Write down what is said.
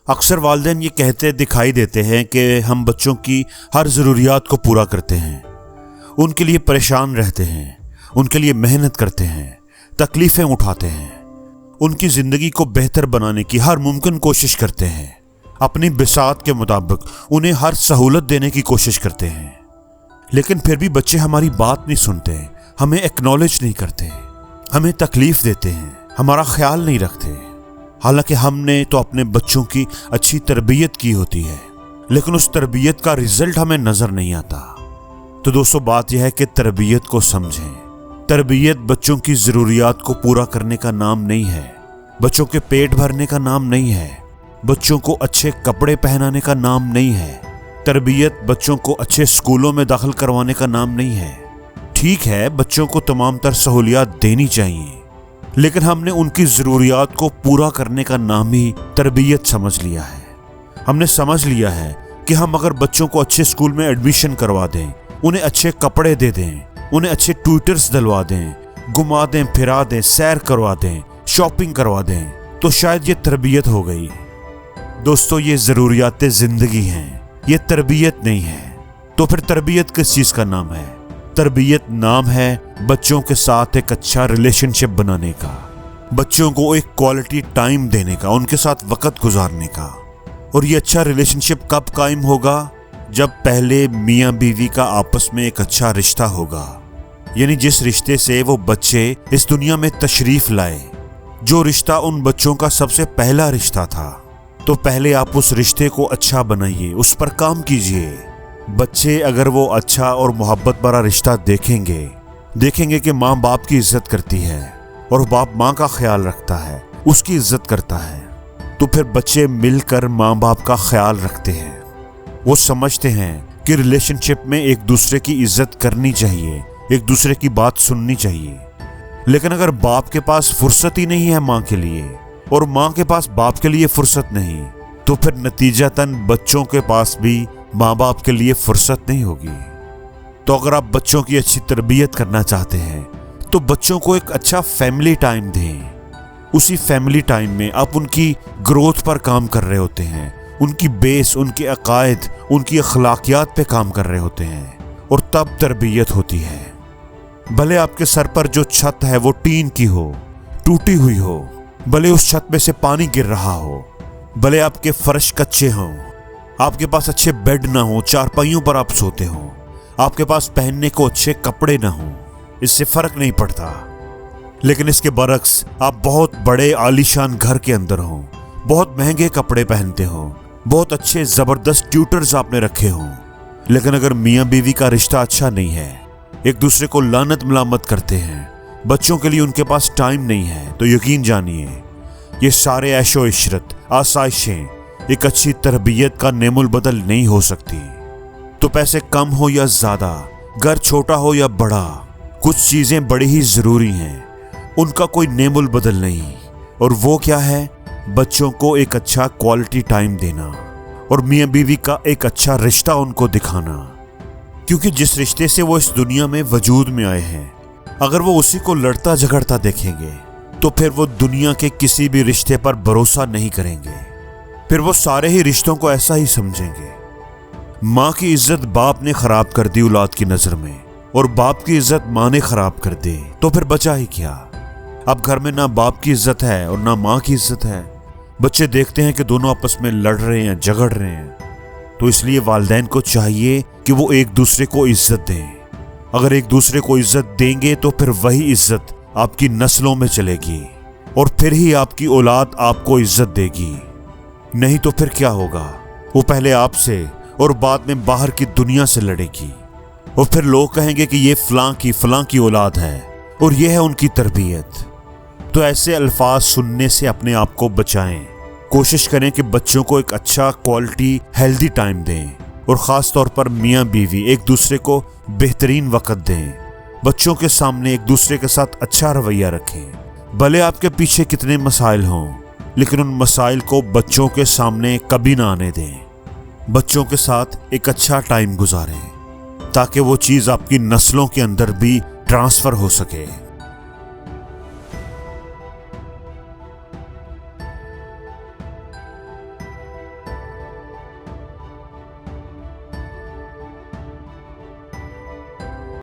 اکثر والدین یہ کہتے دکھائی دیتے ہیں کہ ہم بچوں کی ہر ضروریات کو پورا کرتے ہیں، ان کے لیے پریشان رہتے ہیں، ان کے لیے محنت کرتے ہیں، تکلیفیں اٹھاتے ہیں، ان کی زندگی کو بہتر بنانے کی ہر ممکن کوشش کرتے ہیں، اپنی بساط کے مطابق انہیں ہر سہولت دینے کی کوشش کرتے ہیں، لیکن پھر بھی بچے ہماری بات نہیں سنتے، ہمیں ایکنالج نہیں کرتے، ہمیں تکلیف دیتے ہیں، ہمارا خیال نہیں رکھتے، حالانکہ ہم نے تو اپنے بچوں کی اچھی تربیت کی ہوتی ہے، لیکن اس تربیت کا رزلٹ ہمیں نظر نہیں آتا۔ تو دوستو، بات یہ ہے کہ تربیت کو سمجھیں۔ تربیت بچوں کی ضروریات کو پورا کرنے کا نام نہیں ہے، بچوں کے پیٹ بھرنے کا نام نہیں ہے، بچوں کو اچھے کپڑے پہنانے کا نام نہیں ہے، تربیت بچوں کو اچھے اسکولوں میں داخل کروانے کا نام نہیں ہے۔ ٹھیک ہے، بچوں کو تمام تر سہولیات دینی چاہیے، لیکن ہم نے ان کی ضروریات کو پورا کرنے کا نام ہی تربیت سمجھ لیا ہے۔ ہم نے سمجھ لیا ہے کہ ہم اگر بچوں کو اچھے اسکول میں ایڈمیشن کروا دیں، انہیں اچھے کپڑے دے دیں، انہیں اچھے ٹیوٹرز دلوا دیں، گھما دیں، پھرا دیں، سیر کروا دیں، شاپنگ کروا دیں، تو شاید یہ تربیت ہو گئی۔ دوستو، یہ ضروریات زندگی ہیں، یہ تربیت نہیں ہے۔ تو پھر تربیت کس چیز کا نام ہے؟ تربیت نام ہے بچوں کے ساتھ ایک اچھا ریلیشن شپ بنانے کا، بچوں کو ایک کوالٹی ٹائم دینے کا، ان کے ساتھ وقت گزارنے کا۔ اور یہ اچھا ریلیشن شپ کب قائم ہوگا؟ جب پہلے میاں بیوی کا آپس میں ایک اچھا رشتہ ہوگا، یعنی جس رشتے سے وہ بچے اس دنیا میں تشریف لائے، جو رشتہ ان بچوں کا سب سے پہلا رشتہ تھا۔ تو پہلے آپ اس رشتے کو اچھا بنائیے، اس پر کام کیجئے۔ بچے اگر وہ اچھا اور محبت بھرا رشتہ دیکھیں گے کہ ماں باپ کی عزت کرتی ہے اور باپ ماں کا خیال رکھتا ہے، اس کی عزت کرتا ہے، تو پھر بچے مل کر ماں باپ کا خیال رکھتے ہیں۔ وہ سمجھتے ہیں کہ ریلیشن شپ میں ایک دوسرے کی عزت کرنی چاہیے، ایک دوسرے کی بات سننی چاہیے۔ لیکن اگر باپ کے پاس فرصت ہی نہیں ہے ماں کے لیے، اور ماں کے پاس باپ کے لیے فرصت نہیں، تو پھر نتیجتاً بچوں کے پاس بھی ماں باپ کے لیے فرصت نہیں ہوگی۔ تو اگر آپ بچوں کی اچھی تربیت کرنا چاہتے ہیں تو بچوں کو ایک اچھا فیملی ٹائم دیں۔ اسی فیملی ٹائم میں آپ ان کی گروتھ پر کام کر رہے ہوتے ہیں، ان کی بیس، ان کے عقائد، ان کی اخلاقیات پہ کام کر رہے ہوتے ہیں، اور تب تربیت ہوتی ہے۔ بھلے آپ کے سر پر جو چھت ہے وہ ٹین کی ہو، ٹوٹی ہوئی ہو، بھلے اس چھت میں سے پانی گر رہا ہو، بھلے آپ کے فرش کچے ہوں، آپ کے پاس اچھے بیڈ نہ ہوں، چارپائیوں پر آپ سوتے ہوں، آپ کے پاس پہننے کو اچھے کپڑے نہ ہوں، اس سے فرق نہیں پڑتا۔ لیکن اس کے برعکس آپ بہت بڑے عالیشان گھر کے اندر ہوں، بہت مہنگے کپڑے پہنتے ہوں، بہت اچھے زبردست ٹیوٹرز آپ نے رکھے ہوں، لیکن اگر میاں بیوی کا رشتہ اچھا نہیں ہے، ایک دوسرے کو لعنت ملامت کرتے ہیں، بچوں کے لیے ان کے پاس ٹائم نہیں ہے، تو یقین جانیے یہ سارے عیش و عشرت، آسائشیں ایک اچھی تربیت کا نعم البدل نہیں ہو سکتی۔ تو پیسے کم ہو یا زیادہ، گھر چھوٹا ہو یا بڑا، کچھ چیزیں بڑی ہی ضروری ہیں، ان کا کوئی نعم البدل نہیں۔ اور وہ کیا ہے؟ بچوں کو ایک اچھا کوالٹی ٹائم دینا، اور میاں بیوی کا ایک اچھا رشتہ ان کو دکھانا۔ کیونکہ جس رشتے سے وہ اس دنیا میں وجود میں آئے ہیں، اگر وہ اسی کو لڑتا جھگڑتا دیکھیں گے تو پھر وہ دنیا کے کسی بھی رشتے پر بھروسہ نہیں کریں گے، پھر وہ سارے ہی رشتوں کو ایسا ہی سمجھیں گے۔ ماں کی عزت باپ نے خراب کر دی اولاد کی نظر میں، اور باپ کی عزت ماں نے خراب کر دی، تو پھر بچا ہی کیا؟ اب گھر میں نہ باپ کی عزت ہے اور نہ ماں کی عزت ہے۔ بچے دیکھتے ہیں کہ دونوں آپس میں لڑ رہے ہیں، جھگڑ رہے ہیں، تو اس لیے والدین کو چاہیے کہ وہ ایک دوسرے کو عزت دیں۔ اگر ایک دوسرے کو عزت دیں گے تو پھر وہی عزت آپ کی نسلوں میں چلے گی، اور پھر ہی آپ کی اولاد آپ کو عزت دے گی۔ نہیں تو پھر کیا ہوگا؟ وہ پہلے آپ سے اور بعد میں باہر کی دنیا سے لڑے گی، اور پھر لوگ کہیں گے کہ یہ فلاں کی اولاد ہے اور یہ ہے ان کی تربیت۔ تو ایسے الفاظ سننے سے اپنے آپ کو بچائیں۔ کوشش کریں کہ بچوں کو ایک اچھا کوالٹی ہیلدی ٹائم دیں، اور خاص طور پر میاں بیوی ایک دوسرے کو بہترین وقت دیں۔ بچوں کے سامنے ایک دوسرے کے ساتھ اچھا رویہ رکھیں۔ بھلے آپ کے پیچھے کتنے مسائل ہوں، لیکن ان مسائل کو بچوں کے سامنے کبھی نہ آنے دیں۔ بچوں کے ساتھ ایک اچھا ٹائم گزاریں، تاکہ وہ چیز آپ کی نسلوں کے اندر بھی ٹرانسفر ہو سکے۔